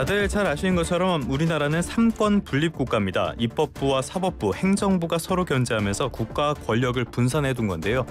다들 잘 아시는 것처럼 우리나라는 삼권 분립 국가입니다. 입법부와 사법부, 행정부가 서로 견제하면서 국가 권력을 분산해둔 건데요.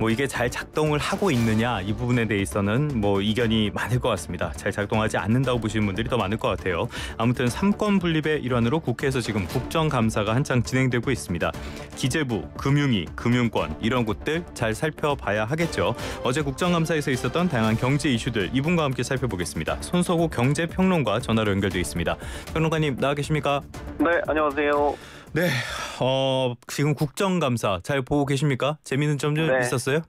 이게 잘 작동을 하고 있느냐 이 부분에 대해서는 이견이 많을 것 같습니다. 잘 작동하지 않는다고 보시는 분들이 더 많을 것 같아요. 아무튼 삼권 분립의 일환으로 국회에서 지금 국정감사가 한창 진행되고 있습니다. 기재부, 금융위, 금융권 이런 곳들 잘 살펴봐야 하겠죠. 어제 국정감사에서 있었던 다양한 경제 이슈들 이분과 함께 살펴보겠습니다. 손석우 경제평론가 전화로 연결돼 있습니다. 평론가님 나와 계십니까? 네, 안녕하세요. 네, 지금 국정감사 잘 보고 계십니까? 재미있는 점 좀 있었어요?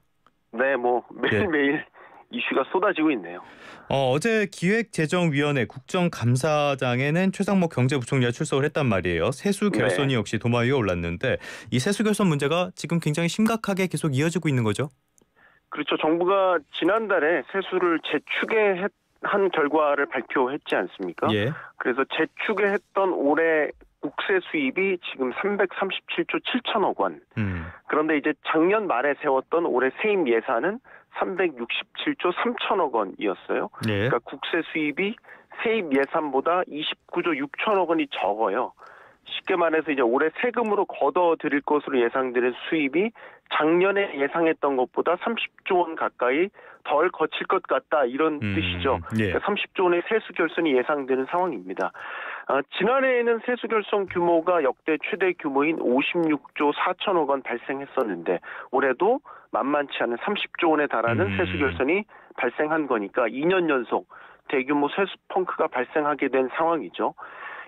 네, 매일매일 이슈가 쏟아지고 있네요. 어제 기획재정위원회 국정감사장에는 최상목 경제부총리가 출석을 했단 말이에요. 세수 결손이 역시 도마 위에 올랐는데 이 세수 결손 문제가 지금 굉장히 심각하게 계속 이어지고 있는 거죠? 그렇죠. 정부가 지난달에 세수를 재추계한 결과를 발표했지 않습니까? 예. 그래서 재추계했던 올해 국세 수입이 지금 337조 7천억 원. 그런데 이제 작년 말에 세웠던 올해 세입 예산은 367조 3천억 원이었어요. 예. 그러니까 국세 수입이 세입 예산보다 29조 6천억 원이 적어요. 쉽게 말해서 이제 올해 세금으로 걷어들일 것으로 예상되는 수입이 작년에 예상했던 것보다 30조 원 가까이 덜 거칠 것 같다 이런 뜻이죠. 예. 그러니까 30조 원의 세수 결손이 예상되는 상황입니다. 지난해에는 세수 결손 규모가 역대 최대 규모인 56조 4천억 원 발생했었는데 올해도 만만치 않은 30조 원에 달하는 세수 결손이 발생한 거니까 2년 연속 대규모 세수 펑크가 발생하게 된 상황이죠.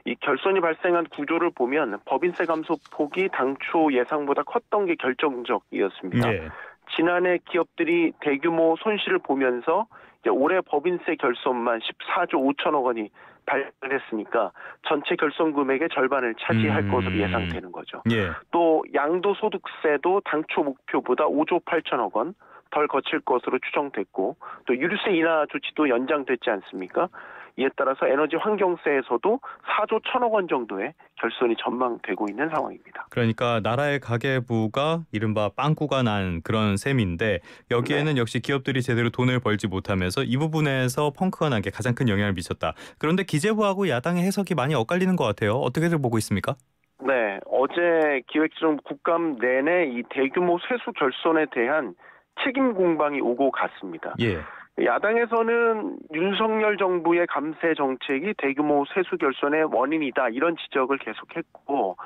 이 결손이 발생한 구조를 보면 법인세 감소 폭이 당초 예상보다 컸던 게 결정적이었습니다. 예. 지난해 기업들이 대규모 손실을 보면서 이제 올해 법인세 결손만 14조 5천억 원이 발생했으니까 전체 결손 금액의 절반을 차지할 것으로 예상되는 거죠. 예. 또 양도소득세도 당초 목표보다 5조 8천억 원 덜 거칠 것으로 추정됐고 또 유류세 인하 조치도 연장됐지 않습니까? 이에 따라서 에너지 환경세에서도 4조 1천억 원 정도의 결손이 전망되고 있는 상황입니다. 그러니까 나라의 가계부가 이른바 빵꾸가 난 그런 셈인데 여기에는 역시 기업들이 제대로 돈을 벌지 못하면서 이 부분에서 펑크가 난 게 가장 큰 영향을 미쳤다. 그런데 기재부하고 야당의 해석이 많이 엇갈리는 것 같아요. 어떻게들 보고 있습니까? 네, 어제 기획재정부 국감 내내 이 대규모 세수 결손에 대한 책임 공방이 오고 갔습니다. 예. 야당에서는 윤석열 정부의 감세 정책이 대규모 세수 결손의 원인이다 이런 지적을 계속했고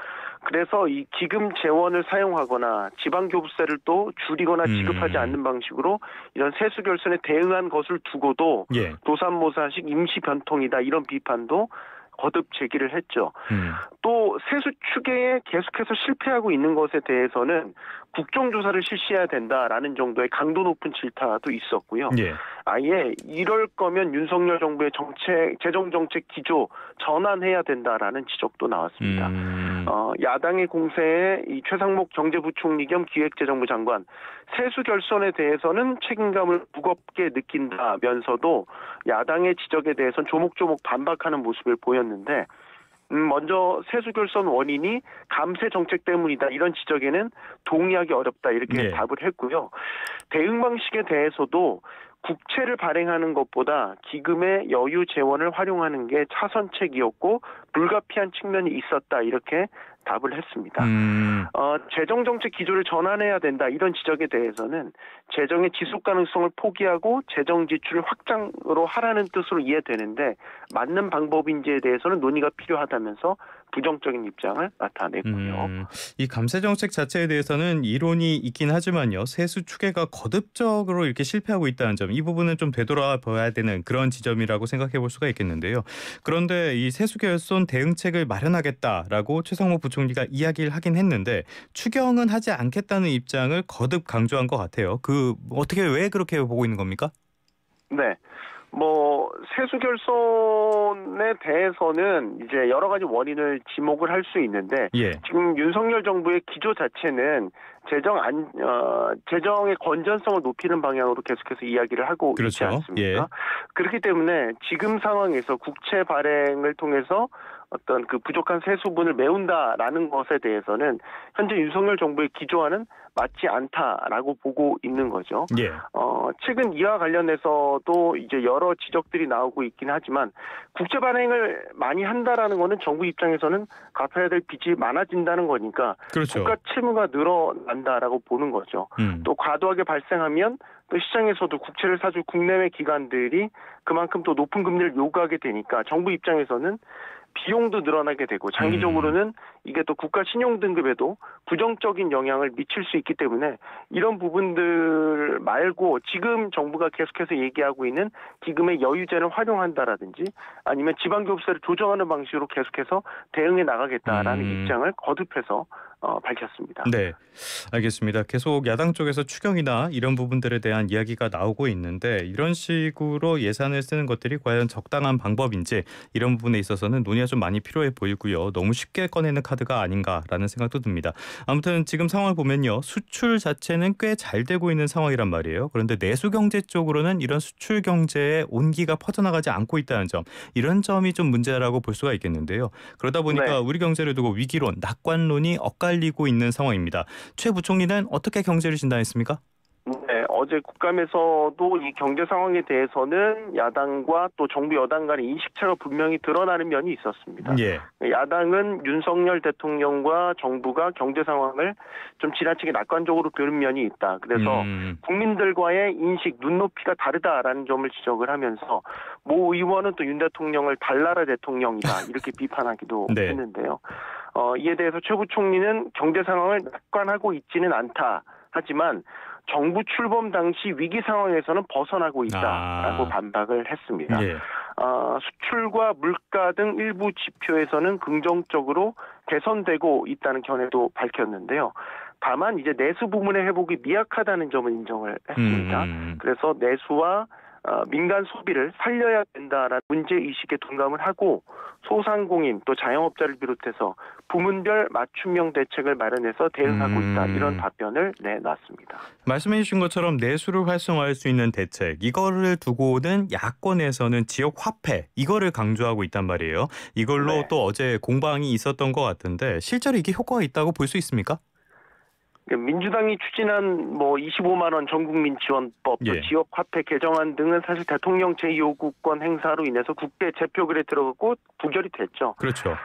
그래서 이 기금 재원을 사용하거나 지방교부세를 또 줄이거나 지급하지 않는 방식으로 이런 세수 결손에 대응한 것을 두고도 도산모사식 임시 변통이다 이런 비판도 거듭 제기를 했죠. 또 세수 추계에 계속해서 실패하고 있는 것에 대해서는 국정조사를 실시해야 된다라는 정도의 강도 높은 질타도 있었고요. 예. 아예 이럴 거면 윤석열 정부의 재정정책 기조 전환해야 된다라는 지적도 나왔습니다. 야당의 공세에 이 최상목 경제부총리 겸 기획재정부 장관 세수 결손에 대해서는 책임감을 무겁게 느낀다면서도 야당의 지적에 대해서는 조목조목 반박하는 모습을 보였는데 먼저 세수 결손 원인이 감세 정책 때문이다 이런 지적에는 동의하기 어렵다 이렇게 답을 했고요. 대응 방식에 대해서도 국채를 발행하는 것보다 기금의 여유 재원을 활용하는 게 차선책이었고 불가피한 측면이 있었다 이렇게 답을 했습니다. 재정정책 기조를 전환해야 된다 이런 지적에 대해서는 재정의 지속 가능성을 포기하고 재정 지출을 확장으로 하라는 뜻으로 이해되는데 맞는 방법인지에 대해서는 논의가 필요하다면서 부정적인 입장을 나타냈고요. 이 감세 정책 자체에 대해서는 이론이 있긴 하지만요. 세수 추계가 거듭적으로 이렇게 실패하고 있다는 점, 이 부분은 좀 되돌아봐야 되는 그런 지점이라고 생각해 볼 수가 있겠는데요. 그런데 이 세수 결손 대응책을 마련하겠다라고 최상목 부총리가 이야기를 하긴 했는데 추경은 하지 않겠다는 입장을 거듭 강조한 것 같아요. 왜 그렇게 보고 있는 겁니까? 네. 세수 결손에 대해서는 이제 여러 가지 원인을 지목을 할 수 있는데 지금 윤석열 정부의 기조 자체는 재정의 건전성을 높이는 방향으로 계속해서 이야기를 하고 있지 않습니까? 그렇기 때문에 지금 상황에서 국채 발행을 통해서 어떤 그 부족한 세수분을 메운다라는 것에 대해서는 현재 윤석열 정부의 기조와는 맞지 않다라고 보고 있는 거죠. 예. 최근 이와 관련해서도 이제 여러 지적들이 나오고 있긴 하지만 국제 발행을 많이 한다라는 거는 정부 입장에서는 갚아야 될 빚이 많아진다는 거니까 그렇죠. 국가 채무가 늘어난다라고 보는 거죠. 또 과도하게 발생하면 또 시장에서도 국채를 사줄 국내외 기관들이 그만큼 또 높은 금리를 요구하게 되니까 정부 입장에서는 비용도 늘어나게 되고 장기적으로는 이게 또 국가 신용 등급에도 부정적인 영향을 미칠 수 있기 때문에 이런 부분들 말고 지금 정부가 계속해서 얘기하고 있는 기금의 여유제를 활용한다라든지 아니면 지방교부세를 조정하는 방식으로 계속해서 대응해 나가겠다라는 입장을 거듭해서 밝혔습니다. 네, 알겠습니다. 계속 야당 쪽에서 추경이나 이런 부분들에 대한 이야기가 나오고 있는데 이런 식으로 예산을 쓰는 것들이 과연 적당한 방법인지 이런 부분에 있어서는 논의가 좀 많이 필요해 보이고요. 너무 쉽게 꺼내는 카드가 아닌가라는 생각도 듭니다. 아무튼 지금 상황을 보면요. 수출 자체는 꽤 잘 되고 있는 상황이란 말이에요. 그런데 내수 경제 쪽으로는 이런 수출 경제의 온기가 퍼져나가지 않고 있다는 점, 이런 점이 좀 문제라고 볼 수가 있겠는데요. 그러다 보니까 네. 우리 경제를 두고 위기론, 낙관론이 엇갈리고 있는 상황입니다. 최 부총리는 어떻게 경제를 진단했습니까? 네, 어제 국감에서도 이 경제 상황에 대해서는 야당과 또 정부 여당 간의 인식차가 분명히 드러나는 면이 있었습니다. 예. 야당은 윤석열 대통령과 정부가 경제 상황을 좀 지나치게 낙관적으로 보는 면이 있다. 그래서 국민들과의 인식, 눈높이가 다르다라는 점을 지적을 하면서 모 의원은 또 윤 대통령을 달나라 대통령이다 이렇게 비판하기도 네. 했는데요. 이에 대해서 최 부총리는 경제 상황을 낙관하고 있지는 않다. 하지만 정부 출범 당시 위기 상황에서는 벗어나고 있다라고 반박을 했습니다. 예. 수출과 물가 등 일부 지표에서는 긍정적으로 개선되고 있다는 견해도 밝혔는데요. 다만 이제 내수 부문의 회복이 미약하다는 점을 인정을 했습니다. 그래서 내수와 민간 소비를 살려야 된다라는 문제의식에 동감을 하고 소상공인 또 자영업자를 비롯해서 부문별 맞춤형 대책을 마련해서 대응하고 있다. 이런 답변을 내놨습니다. 말씀해 주신 것처럼 내수를 활성화할 수 있는 대책, 이거를 두고는 야권에서는 지역 화폐, 이거를 강조하고 있단 말이에요. 이걸로 네. 또 어제 공방이 있었던 것 같은데 실제로 이게 효과가 있다고 볼 수 있습니까? 민주당이 추진한 25만 원 전국민 지원법, 또 예. 지역 화폐 개정안 등은 사실 대통령 제2요구권 행사로 인해서 국회 제표글에 들어갔고 부결이 됐죠. 그렇죠.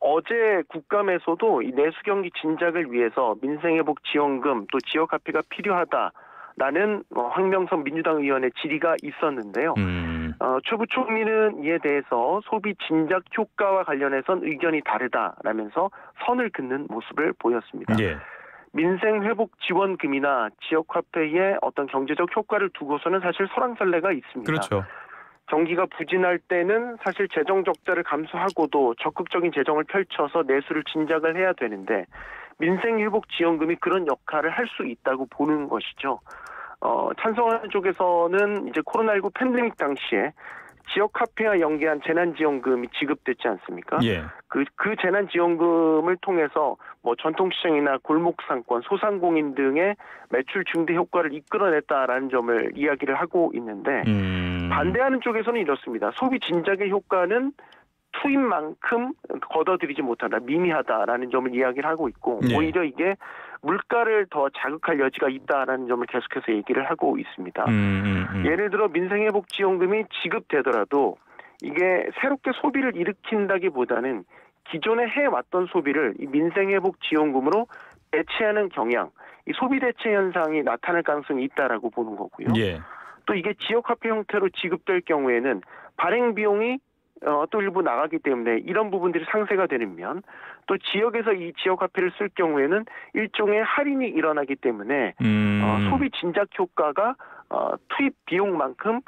어제 국감에서도 이 내수 경기 진작을 위해서 민생회복 지원금 또 지역 화폐가 필요하다라는 황명선 민주당 의원의 질의가 있었는데요. 최 부총리는 이에 대해서 소비 진작 효과와 관련해선 의견이 다르다라면서 선을 긋는 모습을 보였습니다. 예. 민생 회복 지원금이나 지역 화폐의 어떤 경제적 효과를 두고서는 사실 설왕설래가 있습니다. 그렇죠. 경기가 부진할 때는 사실 재정 적자를 감수하고도 적극적인 재정을 펼쳐서 내수를 진작을 해야 되는데 민생 회복 지원금이 그런 역할을 할 수 있다고 보는 것이죠. 찬성하는 쪽에서는 이제 코로나19 팬데믹 당시에 지역 화폐와 연계한 재난지원금이 지급됐지 않습니까? 예. 그 재난지원금을 통해서 전통시장이나 골목상권, 소상공인 등의 매출 증대 효과를 이끌어냈다라는 점을 이야기를 하고 있는데 반대하는 쪽에서는 이렇습니다. 소비 진작의 효과는 투입만큼 걷어들이지 못한다, 미미하다라는 점을 이야기를 하고 있고 예. 오히려 이게 물가를 더 자극할 여지가 있다라는 점을 계속해서 얘기를 하고 있습니다. 예를 들어 민생회복지원금이 지급되더라도 이게 새롭게 소비를 일으킨다기보다는 기존에 해왔던 소비를 이 민생회복지원금으로 대체하는 경향, 이 소비 대체 현상이 나타날 가능성이 있다라고 보는 거고요. 예. 또 이게 지역화폐 형태로 지급될 경우에는 발행 비용이 또 일부 나가기 때문에 이런 부분들이 상쇄가 되는 면, 또 지역에서 이 지역화폐를 쓸 경우에는 일종의 할인이 일어나기 때문에 소비 진작 효과가 투입 비용만큼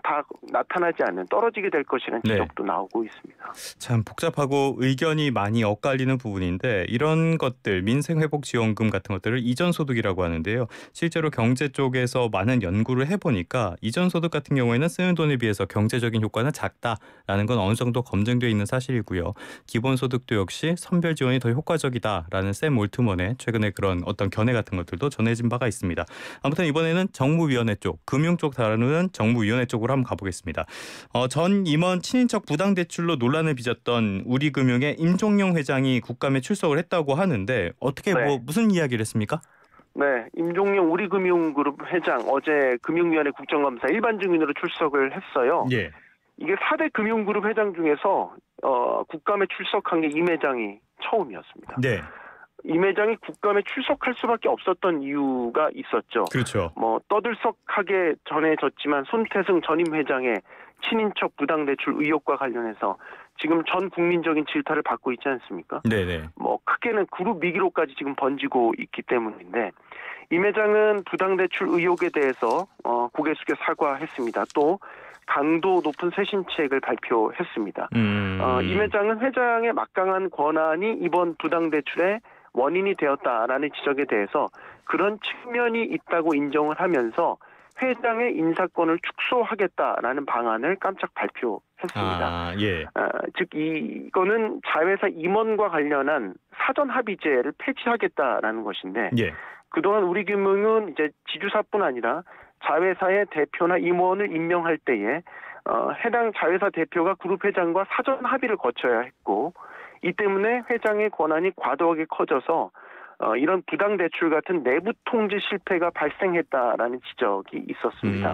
다 나타나지 않는, 떨어지게 될 것이라는 지적도 나오고 있습니다. 참 복잡하고 의견이 많이 엇갈리는 부분인데 이런 것들, 민생회복지원금 같은 것들을 이전소득이라고 하는데요. 실제로 경제 쪽에서 많은 연구를 해보니까 이전소득 같은 경우에는 쓰는 돈에 비해서 경제적인 효과는 작다라는 건 어느 정도 검증되어 있는 사실이고요. 기본소득도 역시 선별 지원이 더 효과적이다라는 샘 올트먼의 최근에 그런 어떤 견해 같은 것들도 전해진 바가 있습니다. 아무튼 이번에는 정무위원회 쪽, 금융 쪽 다루는 정무위원회 쪽 쪽으로 한번 가보겠습니다. 전 임원 친인척 부당 대출로 논란을 빚었던 우리금융의 임종용 회장이 국감에 출석을 했다고 하는데 어떻게 네. 무슨 이야기를 했습니까? 네, 임종용 우리금융그룹 회장 어제 금융위원회 국정감사 일반 증인으로 출석을 했어요. 예. 이게 4대 금융그룹 회장 중에서 국감에 출석한 게 임 회장이 처음이었습니다. 네. 임 회장이 국감에 출석할 수밖에 없었던 이유가 있었죠. 그렇죠. 떠들썩하게 전해졌지만 손태승 전임 회장의 친인척 부당대출 의혹과 관련해서 지금 전 국민적인 질타를 받고 있지 않습니까? 네네. 크게는 그룹 위기로까지 지금 번지고 있기 때문인데 임 회장은 부당대출 의혹에 대해서 고개 숙여 사과했습니다. 또 강도 높은 쇄신책을 발표했습니다. 임 회장은 회장의 막강한 권한이 이번 부당대출의 원인이 되었다라는 지적에 대해서 그런 측면이 있다고 인정을 하면서 회장의 인사권을 축소하겠다라는 방안을 깜짝 발표했습니다. 예. 즉 이거는 자회사 임원과 관련한 사전 합의제를 폐지하겠다라는 것인데 예. 그동안 우리금융은 이제 지주사뿐 아니라 자회사의 대표나 임원을 임명할 때에 해당 자회사 대표가 그룹 회장과 사전 합의를 거쳐야 했고 이 때문에 회장의 권한이 과도하게 커져서 이런 부당 대출 같은 내부 통제 실패가 발생했다라는 지적이 있었습니다.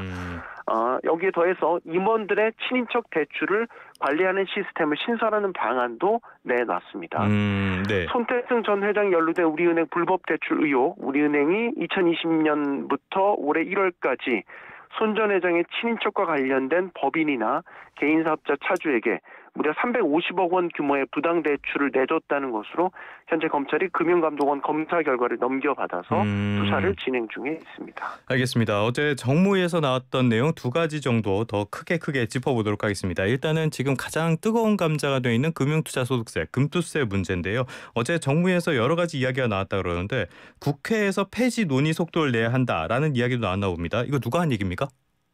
여기에 더해서 임원들의 친인척 대출을 관리하는 시스템을 신설하는 방안도 내놨습니다. 네. 손태승 전 회장이 연루된 우리은행 불법 대출 의혹, 우리은행이 2020년부터 올해 1월까지 손 전 회장의 친인척과 관련된 법인이나 개인 사업자 차주에게 무려 350억 원 규모의 부당 대출을 내줬다는 것으로 현재 검찰이 금융감독원 검사 결과를 넘겨받아서 수사를 진행 중에 있습니다. 알겠습니다. 어제 정무위에서 나왔던 내용 두 가지 정도 더 크게 짚어보도록 하겠습니다. 일단은 지금 가장 뜨거운 감자가 되어 있는 금융투자소득세, 금투세 문제인데요. 어제 정무위에서 여러 가지 이야기가 나왔다 그러는데 국회에서 폐지 논의 속도를 내야 한다라는 이야기도 나왔나 봅니다. 이거 누가 한 얘기입니까?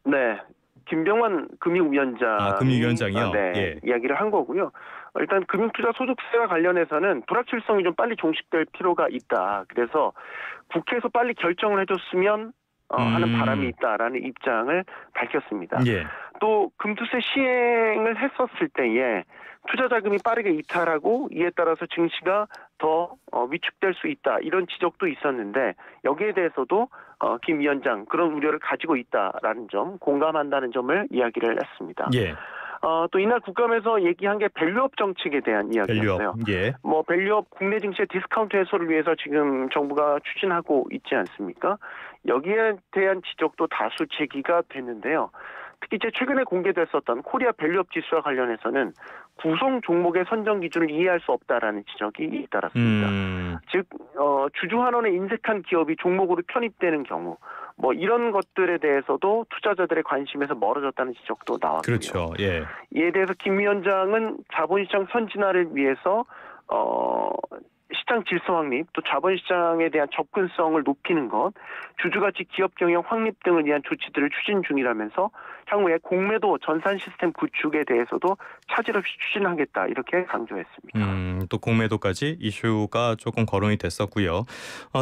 네. 김병완 금융위원장. 금융위원장이요? 네, 예. 이야기를 한 거고요. 일단 금융투자소득세와 관련해서는 불확실성이 좀 빨리 종식될 필요가 있다. 그래서 국회에서 빨리 결정을 해줬으면 하는 바람이 있다라는 입장을 밝혔습니다. 예. 또 금투세 시행을 했었을 때에 투자 자금이 빠르게 이탈하고 이에 따라서 증시가 더 위축될 수 있다. 이런 지적도 있었는데 여기에 대해서도 김 위원장 그런 우려를 가지고 있다라는 점, 공감한다는 점을 이야기를 했습니다. 예. 또 이날 국감에서 얘기한 게 밸류업 정책에 대한 이야기였어요. 예. 밸류업 국내 증시의 디스카운트 해소를 위해서 지금 정부가 추진하고 있지 않습니까? 여기에 대한 지적도 다수 제기가 됐는데요. 특히 이제 최근에 공개됐었던 코리아 밸류업 지수와 관련해서는 구성 종목의 선정 기준을 이해할 수 없다라는 지적이 잇따랐습니다. 즉 주주 환원에 인색한 기업이 종목으로 편입되는 경우 이런 것들에 대해서도 투자자들의 관심에서 멀어졌다는 지적도 나왔고요. 그렇죠. 예. 이에 대해서 김 위원장은 자본시장 선진화를 위해서 시장 질서 확립, 또 자본시장에 대한 접근성을 높이는 것, 주주가치 기업 경영 확립 등을 위한 조치들을 추진 중이라면서 향후에 공매도 전산 시스템 구축에 대해서도 차질 없이 추진하겠다 이렇게 강조했습니다. 또 공매도까지 이슈가 조금 거론이 됐었고요.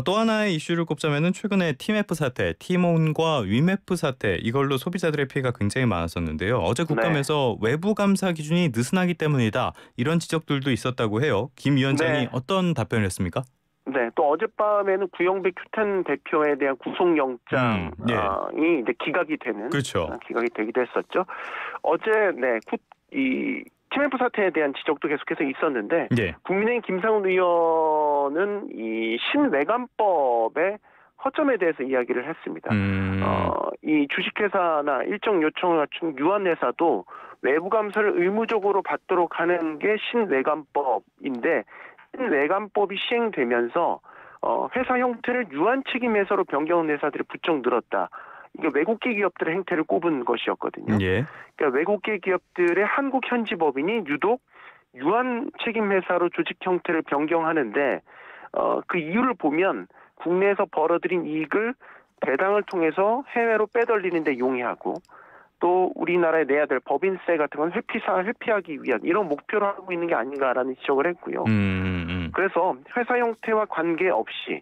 또 하나의 이슈를 꼽자면은 최근에 티맵 사태, 티몬과 위맵 사태 이걸로 소비자들의 피해가 굉장히 많았었는데요. 어제 국감에서 외부 감사 기준이 느슨하기 때문이다 이런 지적들도 있었다고 해요. 김 위원장이 어떤 답변을 했습니까? 네, 또 어젯밤에는 구영배 큐텐 대표에 대한 구속영장이 이제 기각이 되는, 그렇죠. 기각이 되기도 했었죠. 어제 이 티맵 사태에 대한 지적도 계속해서 있었는데, 국민의힘 김상훈 의원은 이 신외관법의 허점에 대해서 이야기를 했습니다. 이 주식회사나 일정 요청을 갖춘 유한회사도 외부 감사를 의무적으로 받도록 하는 게 신외관법인데. 신외관법이 시행되면서 회사 형태를 유한 책임 회사로 변경한 회사들이 부쩍 늘었다. 이게 외국계 기업들의 행태를 꼽은 것이었거든요. 그러니까 외국계 기업들의 한국 현지 법인이 유독 유한 책임 회사로 조직 형태를 변경하는데 그 이유를 보면 국내에서 벌어들인 이익을 배당을 통해서 해외로 빼돌리는 데 용이하고 또 우리나라에 내야 될 법인세 같은 건 회피하기 위한 이런 목표로 하고 있는 게 아닌가라는 지적을 했고요. 그래서 회사 형태와 관계없이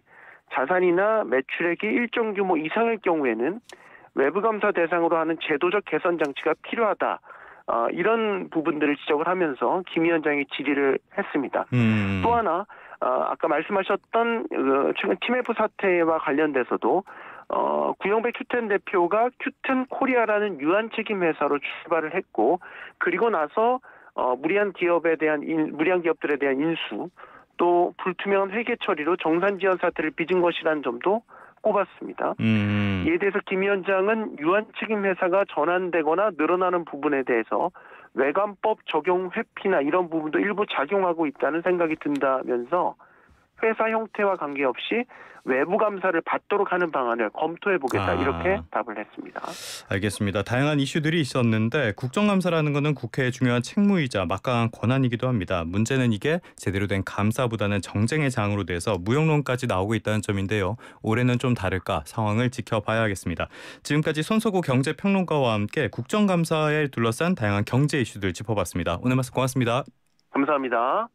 자산이나 매출액이 일정 규모 이상일 경우에는 외부 감사 대상으로 하는 제도적 개선 장치가 필요하다. 이런 부분들을 지적을 하면서 김 위원장이 질의를 했습니다. 또 하나 아까 말씀하셨던 최근 티메프 사태와 관련돼서도 구영배 큐텐 대표가 큐텐 코리아라는 유한 책임 회사로 출발을 했고 그리고 나서 무리한 기업들에 대한 인수 또 불투명한 회계 처리로 정산 지연 사태를 빚은 것이라는 점도 꼽았습니다. 이에 대해서 김 위원장은 유한 책임 회사가 전환되거나 늘어나는 부분에 대해서 외관법 적용 회피나 이런 부분도 일부 작용하고 있다는 생각이 든다면서 회사 형태와 관계없이 외부 감사를 받도록 하는 방안을 검토해보겠다 이렇게 답을 했습니다. 알겠습니다. 다양한 이슈들이 있었는데 국정감사라는 것은 국회의 중요한 책무이자 막강한 권한이기도 합니다. 문제는 이게 제대로 된 감사보다는 정쟁의 장으로 돼서 무용론까지 나오고 있다는 점인데요. 올해는 좀 다를까 상황을 지켜봐야겠습니다. 지금까지 손석구 경제평론가와 함께 국정감사에 둘러싼 다양한 경제 이슈들 짚어봤습니다. 오늘 말씀 고맙습니다. 감사합니다.